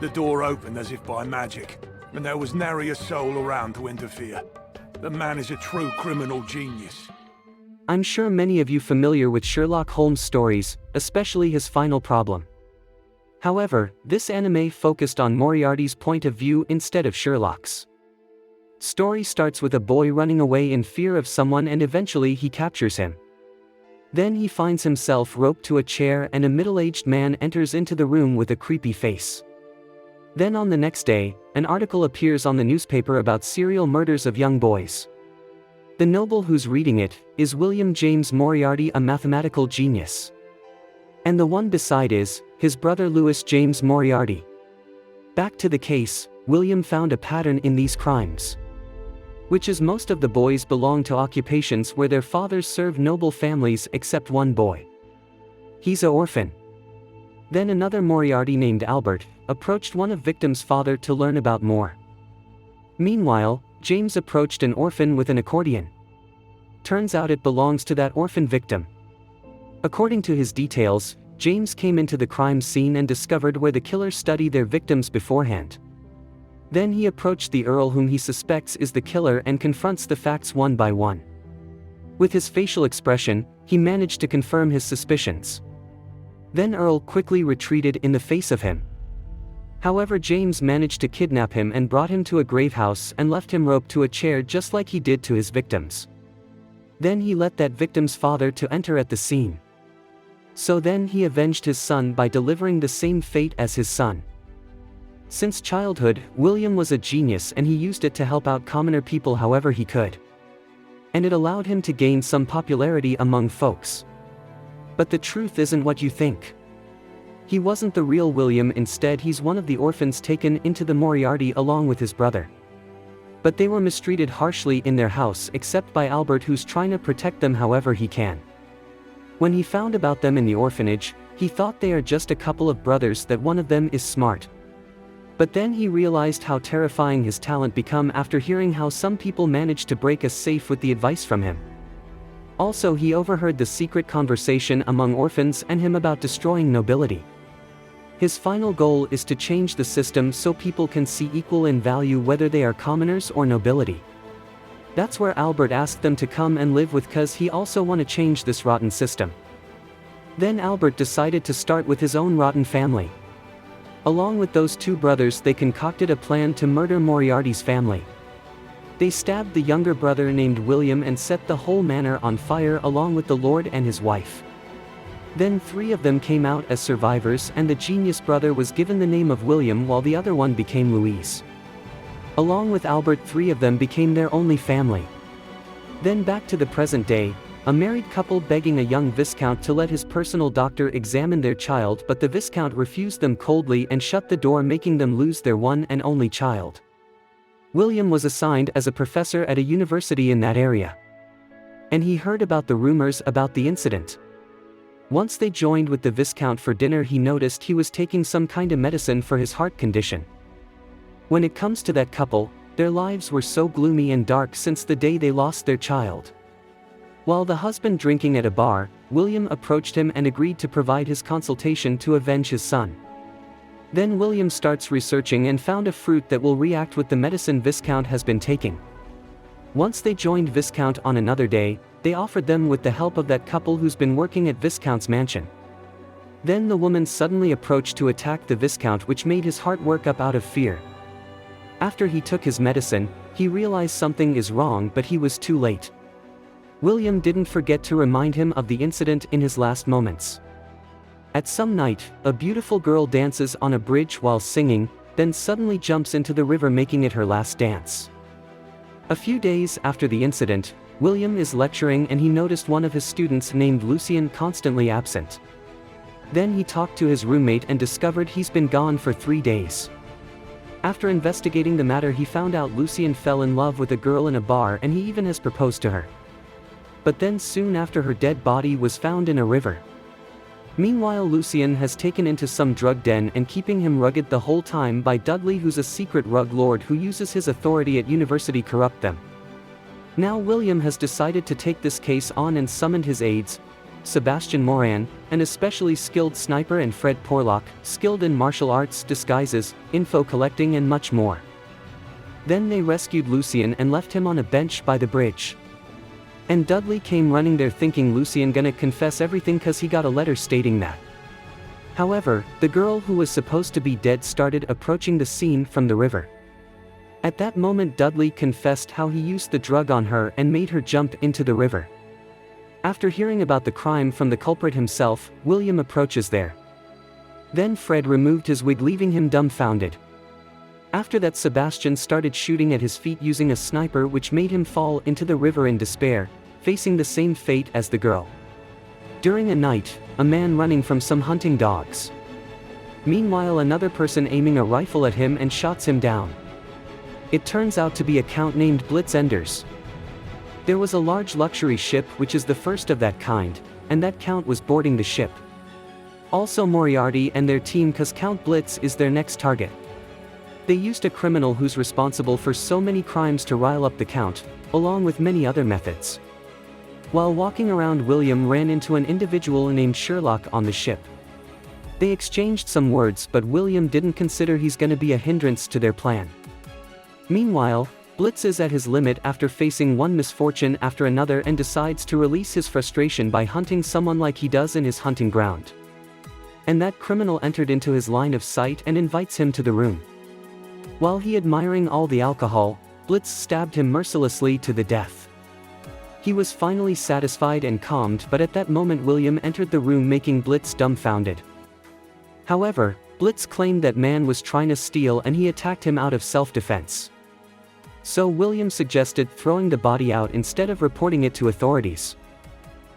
The door opened as if by magic, and there was nary a soul around to interfere. The man is a true criminal genius. I'm sure many of you familiar with Sherlock Holmes stories, especially his final problem. However, this anime focused on Moriarty's point of view instead of Sherlock's. Story starts with a boy running away in fear of someone and eventually he captures him. Then he finds himself roped to a chair and a middle-aged man enters into the room with a creepy face. Then on the next day, an article appears on the newspaper about serial murders of young boys. The noble who's reading it is William James Moriarty, a mathematical genius. And the one beside is his brother Louis James Moriarty. Back to the case, William found a pattern in these crimes. Which is most of the boys belong to occupations where their fathers serve noble families except one boy. He's an orphan. Then another Moriarty named Albert approached one of victim's father to learn about more. Meanwhile, James approached an orphan with an accordion. Turns out it belongs to that orphan victim. According to his details, James came into the crime scene and discovered where the killers study their victims beforehand. Then he approached the Earl whom he suspects is the killer and confronts the facts one by one. With his facial expression, he managed to confirm his suspicions. Then Earl quickly retreated in the face of him. However, James managed to kidnap him and brought him to a grave house and left him roped to a chair just like he did to his victims. Then he let that victim's father to enter at the scene. So then he avenged his son by delivering the same fate as his son. Since childhood, William was a genius and he used it to help out commoner people however he could. And it allowed him to gain some popularity among folks. But the truth isn't what you think. He wasn't the real William, instead he's one of the orphans taken into the Moriarty along with his brother. But they were mistreated harshly in their house except by Albert, who's trying to protect them however he can. When he found about them in the orphanage, he thought they are just a couple of brothers, that one of them is smart. But then he realized how terrifying his talent become after hearing how some people managed to break a safe with the advice from him. Also, he overheard the secret conversation among orphans and him about destroying nobility. His final goal is to change the system so people can see equal in value whether they are commoners or nobility. That's where Albert asked them to come and live with, cause he also want to change this rotten system. Then Albert decided to start with his own rotten family. Along with those two brothers, they concocted a plan to murder Moriarty's family. They stabbed the younger brother named William and set the whole manor on fire along with the lord and his wife. Then 3 of them came out as survivors and the genius brother was given the name of William while the other one became Louise. Along with Albert, 3 of them became their only family. Then back to the present day, a married couple begging a young Viscount to let his personal doctor examine their child, but the Viscount refused them coldly and shut the door, making them lose their one and only child. William was assigned as a professor at a university in that area. And he heard about the rumors about the incident. Once they joined with the Viscount for dinner, he noticed he was taking some kind of medicine for his heart condition. When it comes to that couple, their lives were so gloomy and dark since the day they lost their child. While the husband drinking at a bar, William approached him and agreed to provide his consultation to avenge his son. Then William starts researching and found a fruit that will react with the medicine Viscount has been taking. Once they joined Viscount on another day, they offered them with the help of that couple who's been working at Viscount's mansion. Then the woman suddenly approached to attack the Viscount, which made his heart work up out of fear. After he took his medicine, he realized something is wrong, but he was too late. William didn't forget to remind him of the incident in his last moments. At some night, a beautiful girl dances on a bridge while singing, then suddenly jumps into the river, making it her last dance. A few days after the incident, William is lecturing and he noticed one of his students named Lucien constantly absent. Then he talked to his roommate and discovered he's been gone for 3 days. After investigating the matter, he found out Lucien fell in love with a girl in a bar and he even has proposed to her. But then soon after, her dead body was found in a river. Meanwhile, Lucien has taken into some drug den and keeping him rugged the whole time by Dudley, who's a secret rug lord who uses his authority at university corrupt them. Now William has decided to take this case on and summoned his aides, Sebastian Moran, an especially skilled sniper, and Fred Porlock, skilled in martial arts, disguises, info collecting and much more. Then they rescued Lucien and left him on a bench by the bridge. And Dudley came running there thinking Lucien gonna confess everything cause he got a letter stating that. However, the girl who was supposed to be dead started approaching the scene from the river. At that moment Dudley confessed how he used the drug on her and made her jump into the river. After hearing about the crime from the culprit himself, William approaches there. Then Fred removed his wig leaving him dumbfounded. After that Sebastian started shooting at his feet using a sniper which made him fall into the river in despair, facing the same fate as the girl. During a night, a man running from some hunting dogs. Meanwhile another person aiming a rifle at him and shots him down. It turns out to be a count named Blitz Enders. There was a large luxury ship which is the first of that kind, and that count was boarding the ship. Also Moriarty and their team cause Count Blitz is their next target. They used a criminal who's responsible for so many crimes to rile up the count, along with many other methods. While walking around William ran into an individual named Sherlock on the ship. They exchanged some words but William didn't consider he's gonna be a hindrance to their plan. Meanwhile, Blitz is at his limit after facing one misfortune after another and decides to release his frustration by hunting someone like he does in his hunting ground. And that criminal entered into his line of sight and invites him to the room. While he admiring all the alcohol, Blitz stabbed him mercilessly to the death. He was finally satisfied and calmed but at that moment William entered the room making Blitz dumbfounded. However, Blitz claimed that man was trying to steal and he attacked him out of self-defense. So William suggested throwing the body out instead of reporting it to authorities.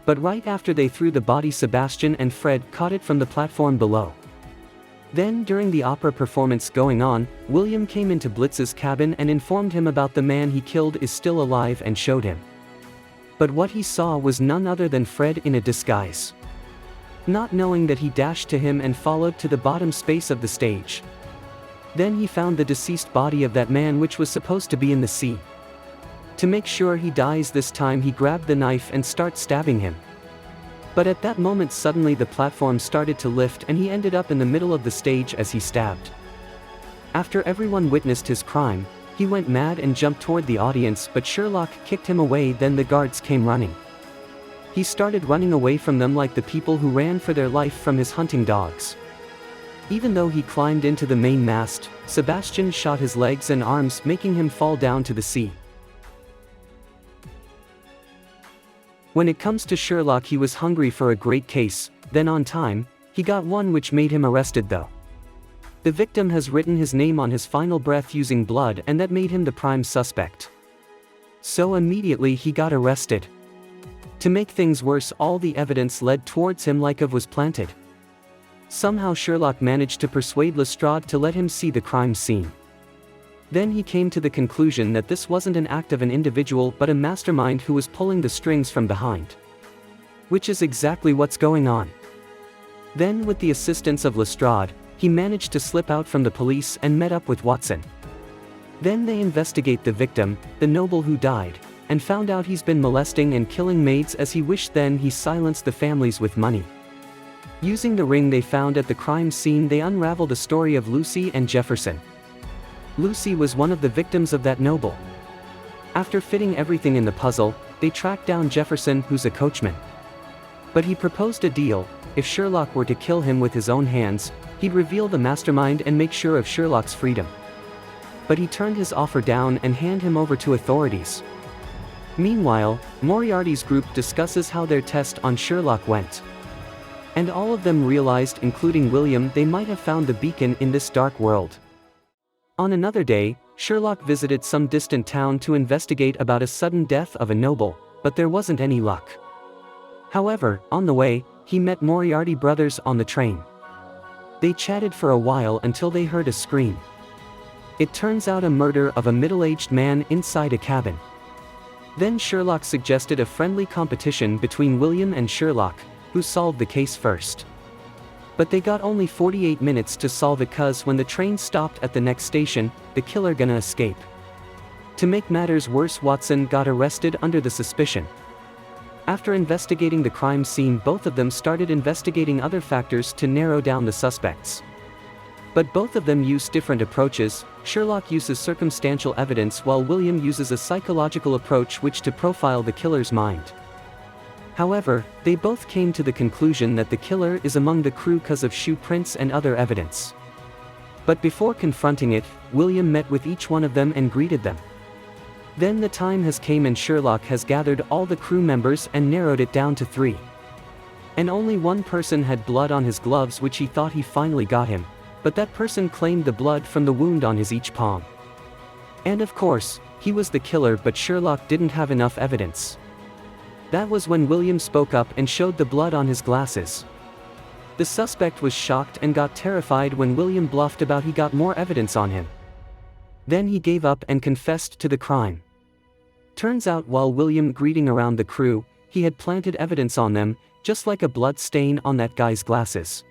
But right after they threw the body Sebastian and Fred caught it from the platform below. Then during the opera performance going on, William came into Blitz's cabin and informed him about the man he killed is still alive and showed him. But what he saw was none other than Fred in a disguise. Not knowing that he dashed to him and followed to the bottom space of the stage. Then he found the deceased body of that man which was supposed to be in the sea. To make sure he dies this time he grabbed the knife and started stabbing him. But at that moment suddenly the platform started to lift and he ended up in the middle of the stage as he stabbed. After everyone witnessed his crime, he went mad and jumped toward the audience but Sherlock kicked him away. Then the guards came running. He started running away from them like the people who ran for their life from his hunting dogs. Even though he climbed into the main mast, Sebastian shot his legs and arms making him fall down to the sea. When it comes to Sherlock he was hungry for a great case, then on time, he got one which made him arrested though. The victim has written his name on his final breath using blood and that made him the prime suspect. So immediately he got arrested. To make things worse all the evidence led towards him like was planted. Somehow Sherlock managed to persuade Lestrade to let him see the crime scene. Then he came to the conclusion that this wasn't an act of an individual but a mastermind who was pulling the strings from behind. Which is exactly what's going on. Then with the assistance of Lestrade, he managed to slip out from the police and met up with Watson. Then they investigate the victim, the noble who died, and found out he's been molesting and killing maids as he wished. Then he silenced the families with money. Using the ring they found at the crime scene they unraveled the story of Lucy and Jefferson. Lucy was one of the victims of that noble. After fitting everything in the puzzle, they tracked down Jefferson who's a coachman. But he proposed a deal: if Sherlock were to kill him with his own hands, he'd reveal the mastermind and make sure of Sherlock's freedom. But he turned his offer down and handed him over to authorities. Meanwhile, Moriarty's group discusses how their test on Sherlock went. And all of them realized, including William, they might have found the beacon in this dark world. On another day, Sherlock visited some distant town to investigate about a sudden death of a noble, but there wasn't any luck. However, on the way, he met Moriarty brothers on the train. They chatted for a while until they heard a scream. It turns out a murder of a middle-aged man inside a cabin. Then Sherlock suggested a friendly competition between William and Sherlock, who solved the case first. But they got only 48 minutes to solve it cause when the train stopped at the next station, the killer gonna escape. To make matters worse, Watson got arrested under the suspicion. After investigating the crime scene, both of them started investigating other factors to narrow down the suspects. But both of them use different approaches. Sherlock uses circumstantial evidence while William uses a psychological approach which to profile the killer's mind. However, they both came to the conclusion that the killer is among the crew because of shoe prints and other evidence. But before confronting it, William met with each one of them and greeted them. Then the time has came and Sherlock has gathered all the crew members and narrowed it down to 3. And only one person had blood on his gloves, which he thought he finally got him, but that person claimed the blood from the wound on his each palm. And of course, he was the killer, but Sherlock didn't have enough evidence. That was when William spoke up and showed the blood on his glasses. The suspect was shocked and got terrified when William bluffed about he got more evidence on him. Then he gave up and confessed to the crime. Turns out while William greeting around the crew, he had planted evidence on them, just like a blood stain on that guy's glasses.